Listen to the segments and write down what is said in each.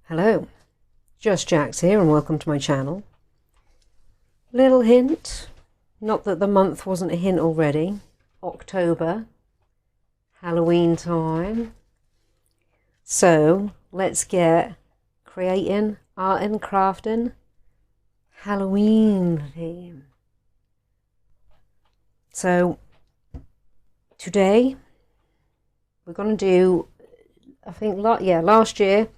Hello, Just Jax here and welcome to my channel. Little hint, not that the month wasn't a hint already, October, Halloween time. So let's get creating, art and crafting, Halloween theme. So today we're going to do, I think, last year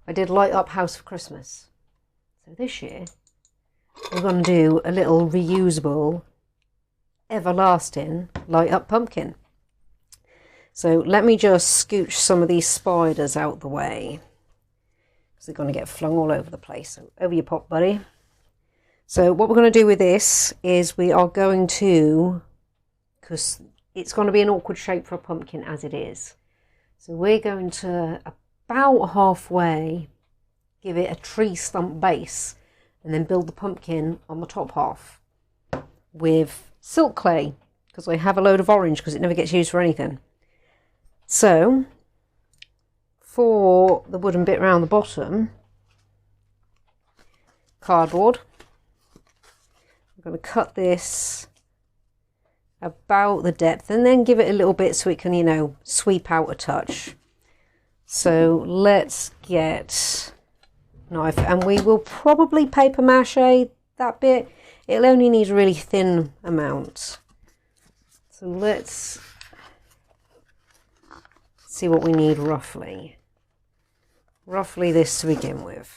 I did light up house for Christmas. So this year we're going to do a little reusable, everlasting light up pumpkin. So let me just scooch some of these spiders out the way, because they're going to get flung all over the place. So over you pop, buddy. So what we're going to do with this is we are going to, because it's going to be an awkward shape for a pumpkin as it is. So we're going to about halfway give it a tree stump base and then build the pumpkin on the top half with silk clay, because I have a load of orange because it never gets used for anything. So for the wooden bit around the bottom, cardboard, I'm going to cut this about the depth and then give it a little bit so it can, you know, sweep out a touch. So let's get knife, and we will probably paper mache that bit. It'll only need a really thin amount. So let's see what we need roughly. Roughly this to begin with.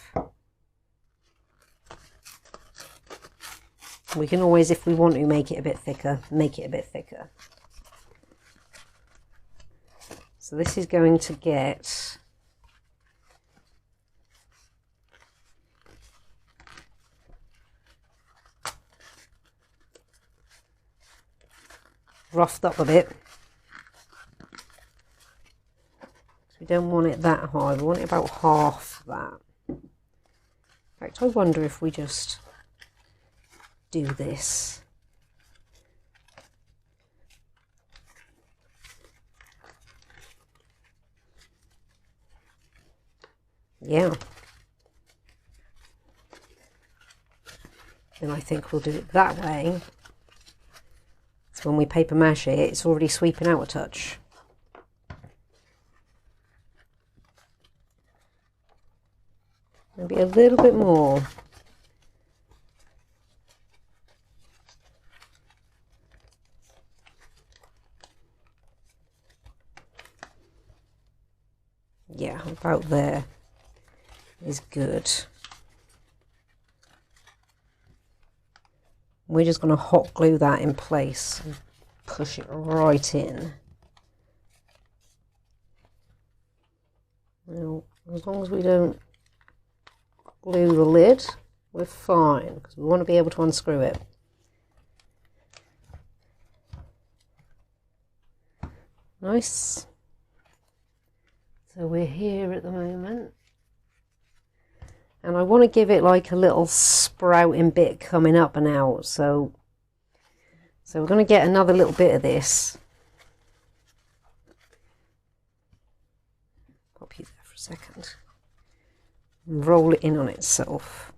We can always, if we want to, make it a bit thicker, make it a bit thicker. So this is going to get roughed up a bit. We don't want it that high, we want it about half that. In fact, I wonder if we just do this. Yeah. Then I think we'll do it that way. So when we paper mache it, it's already sweeping out a touch. Maybe a little bit more. Yeah, about there is good. We're just going to hot glue that in place and push it right in. Now, as long as we don't glue the lid, we're fine, because we want to be able to unscrew it. Nice. So we're here at the moment. And I want to give it like a little sprouting bit coming up and out. So we're going to get another little bit of this. Pop you there for a second. And roll it in on itself.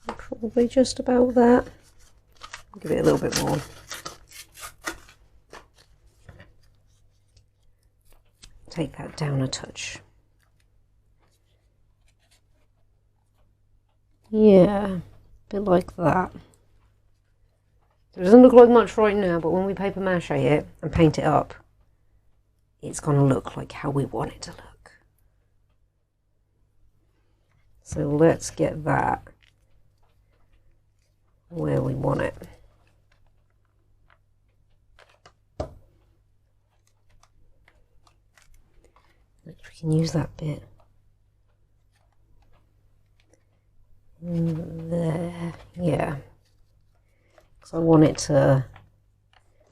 Probably just about that. Give it a little bit more. Take that down a touch. Yeah, a bit like that. It doesn't look like much right now, but when we paper mache it and paint it up, it's going to look like how we want it to look. So let's get that where we want it. We can use that bit there, yeah, because I want it to,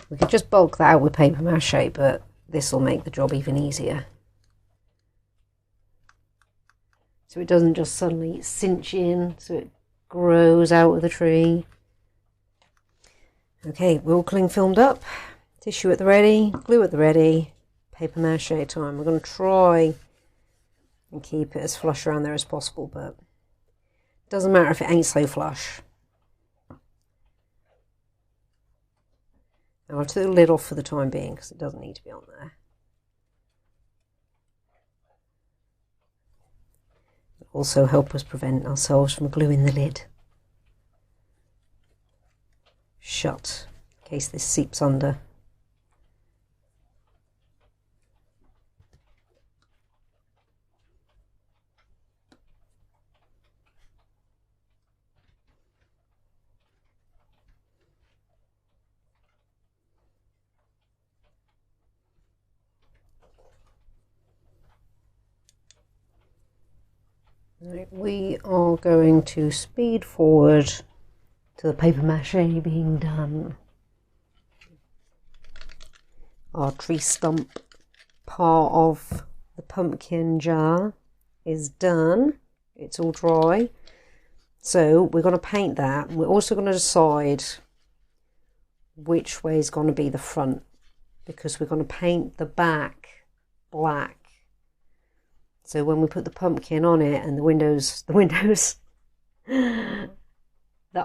we could just bulk that out with paper mache, but this will make the job even easier. So it doesn't just suddenly cinch in, so it grows out of the tree. Okay, we're all cling filmed up. Tissue at the ready, glue at the ready, paper mache time. We're going to try and keep it as flush around there as possible, but it doesn't matter if it ain't so flush. Now I'll take the lid off for the time being because it doesn't need to be on there. It'll also help us prevent ourselves from gluing the lid shut in case this seeps under. Right, we are going to speed forward to the paper mache being done. Our tree stump part of the pumpkin jar is done. It's all dry. So we're going to paint that. We're also going to decide which way is going to be the front, because we're going to paint the back black. So when we put the pumpkin on it and the windows, the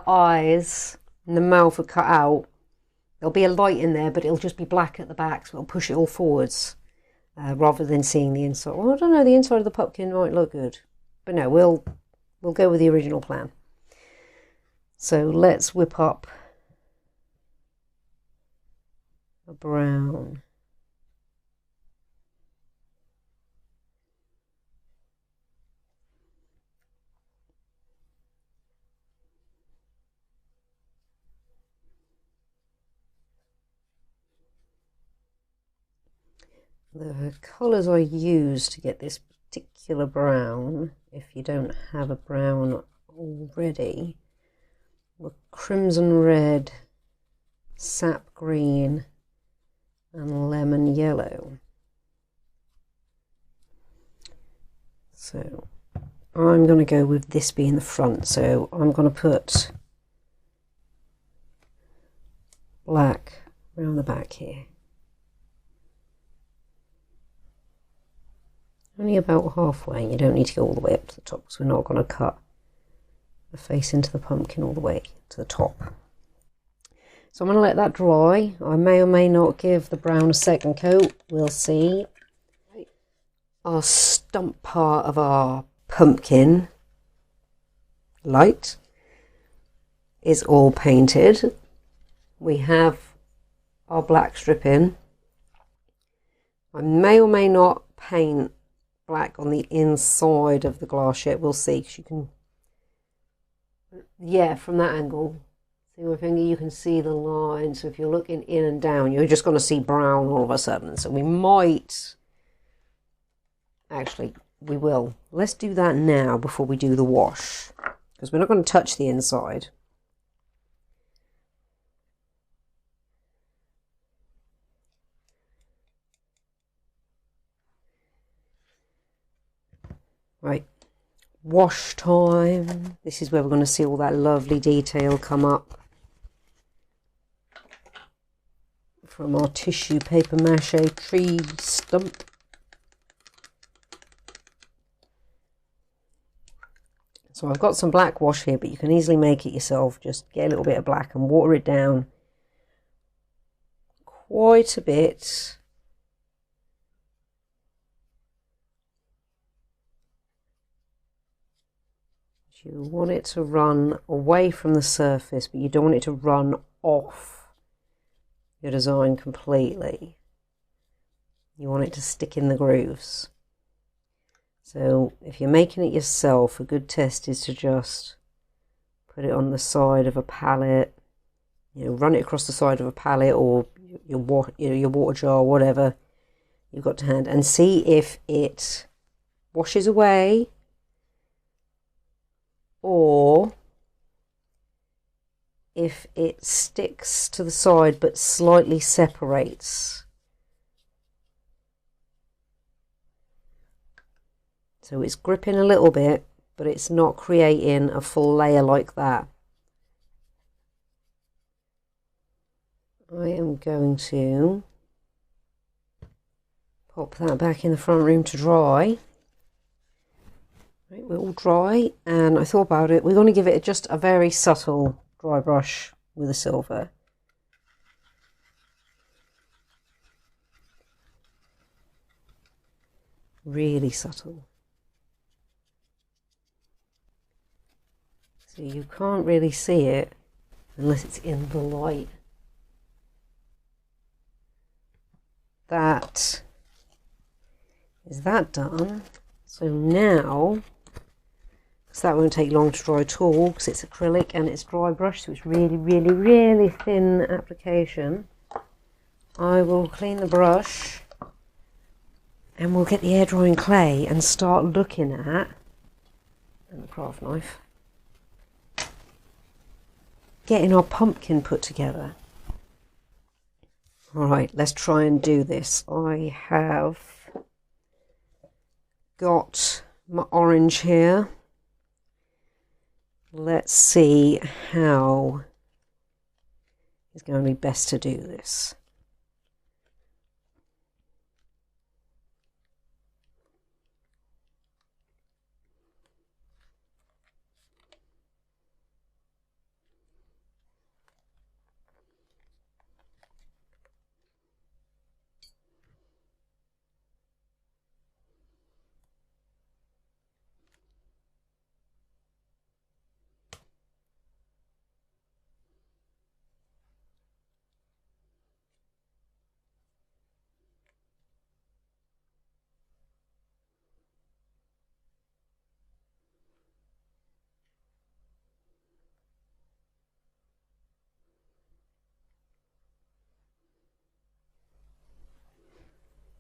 eyes and the mouth are cut out, there'll be a light in there, but it'll just be black at the back, so it'll push it all forwards rather than seeing the inside. Well, I don't know, the inside of the pumpkin might look good, but no, we'll go with the original plan. So let's whip up a brown. The colours I use to get this particular brown, if you don't have a brown already, were crimson red, sap green and lemon yellow. So I'm going to go with this being the front, so I'm going to put black around the back here. Only about halfway, you don't need to go all the way up to the top because we're not going to cut the face into the pumpkin all the way to the top. So I'm going to let that dry. I may or may not give the brown a second coat, we'll see. Our stump part of our pumpkin light is all painted. We have our black strip in. I may or may not paint black on the inside of the glass yet, we'll see, because you can, yeah, from that angle, see my finger, you can see the line. So if you're looking in and down, you're just going to see brown all of a sudden. So we might, actually, we will. Let's do that now before we do the wash, because we're not going to touch the inside. Right, wash time. This is where we're going to see all that lovely detail come up from our tissue paper mache tree stump. So I've got some black wash here, but you can easily make it yourself. Just get a little bit of black and water it down quite a bit. You want it to run away from the surface, but you don't want it to run off your design completely. You want it to stick in the grooves. So if you're making it yourself, a good test is to just put it on the side of a palette, you know, run it across the side of a palette or your water jar, whatever you've got to hand, and see if it washes away or if it sticks to the side but slightly separates. So it's gripping a little bit, but it's not creating a full layer like that. I am going to pop that back in the front room to dry. Right, we're all dry, and I thought about it. We're going to give it just a very subtle dry brush with a silver. Really subtle. So you can't really see it unless it's in the light. That is that done. So now, because that won't take long to dry at all, because it's acrylic and it's dry brush, so it's really, really, really thin application. I will clean the brush and we'll get the air drying clay and start looking at, and the craft knife, getting our pumpkin put together. Alright, let's try and do this. I have got my orange here. Let's see how it's going to be best to do this.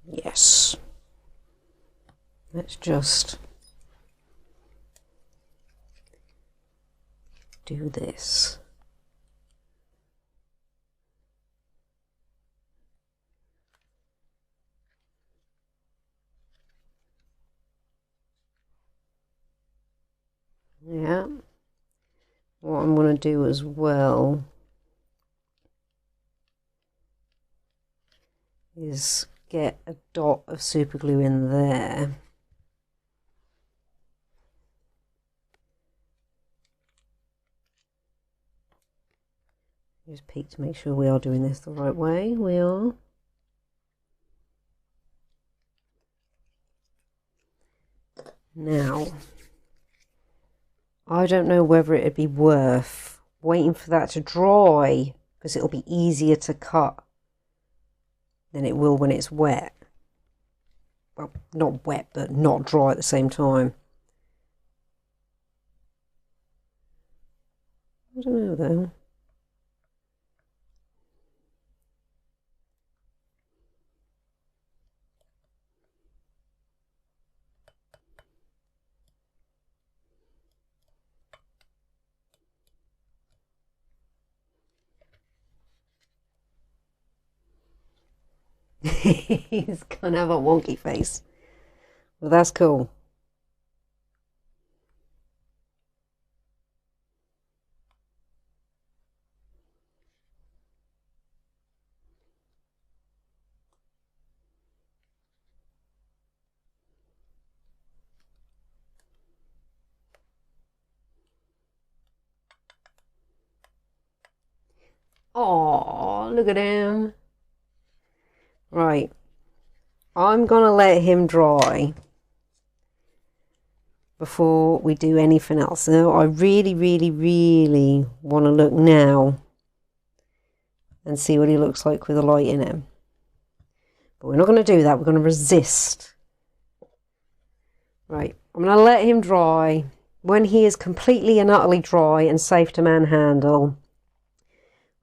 Yes. Let's just do this. Yeah. What I'm going to do as well is get a dot of super glue in there. Just peek to make sure we are doing this the right way. We are. Now, I don't know whether it'd be worth waiting for that to dry, because it'll be easier to cut than it will when it's wet. Well, not wet, but not dry at the same time. I don't know though. He's gonna have a wonky face. Well, that's cool. Oh, look at him. Right. I'm going to let him dry before we do anything else. So I really, really, really want to look now and see what he looks like with the light in him. But we're not going to do that. We're going to resist. Right. I'm going to let him dry. When he is completely and utterly dry and safe to manhandle,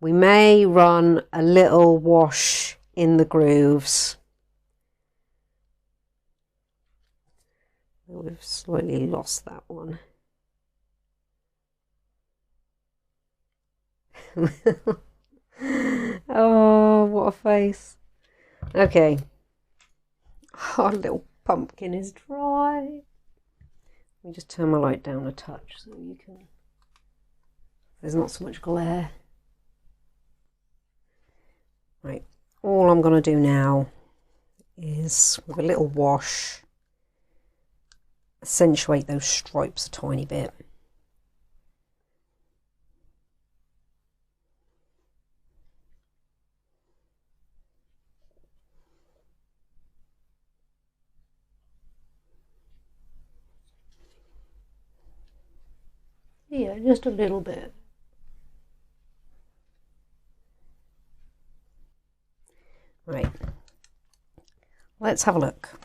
we may run a little wash in the grooves. We've slightly lost that one. Oh, what a face. Okay. Our little pumpkin is dry. Let me just turn my light down a touch so you can... There's not so much glare. Right, all I'm going to do now is, with a little wash, accentuate those stripes a tiny bit. Yeah, just a little bit. Right, let's have a look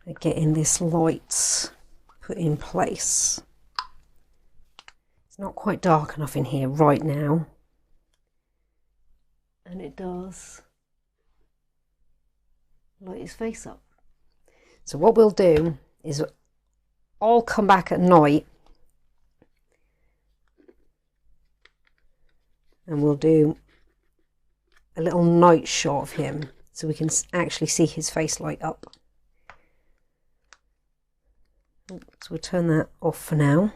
at getting this light put in place. It's not quite dark enough in here right now, and it does light his face up. So what we'll do is I'll come back at night and we'll do a little night shot of him so we can actually see his face light up. So we'll turn that off for now.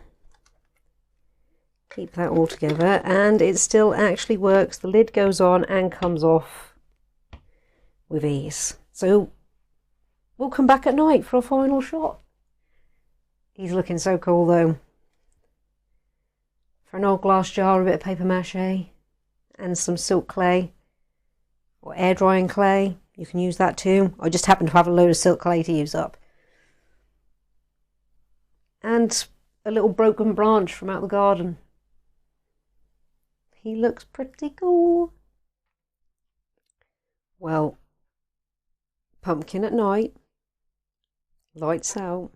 Keep that all together, and it still actually works. The lid goes on and comes off with ease. So we'll come back at night for a final shot. He's looking so cool though. For an old glass jar, a bit of paper mache and some silk clay or air drying clay, you can use that too. I just happen to have a load of silk clay to use up. And a little broken branch from out the garden. He looks pretty cool. Well, pumpkin at night, lights out.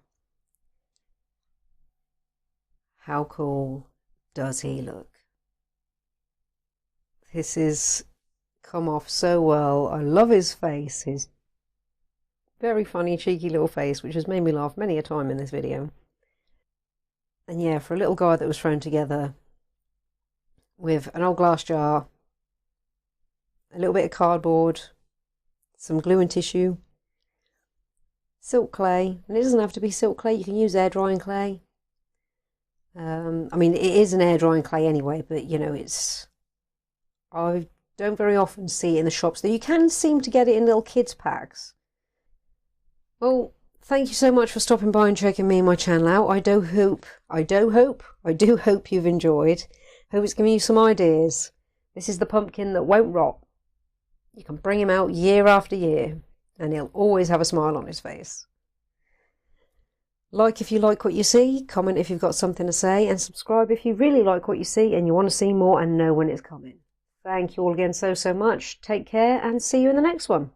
How cool does he look? This is come off so well. I love his face, his very funny cheeky little face, which has made me laugh many a time in this video. And yeah, for a little guy that was thrown together with an old glass jar, a little bit of cardboard, some glue and tissue, silk clay, and it doesn't have to be silk clay, you can use air drying clay. I mean, it is an air drying clay anyway, but you know, I don't very often see it in the shops, though you can seem to get it in little kids packs. Well, thank you so much for stopping by and checking me and my channel out. I do hope you've enjoyed. Hope it's giving you some ideas. This is the pumpkin that won't rot. You can bring him out year after year and he'll always have a smile on his face. Like if you like what you see, comment if you've got something to say, and subscribe if you really like what you see and you want to see more and know when it's coming. Thank you all again so much. Take care and see you in the next one.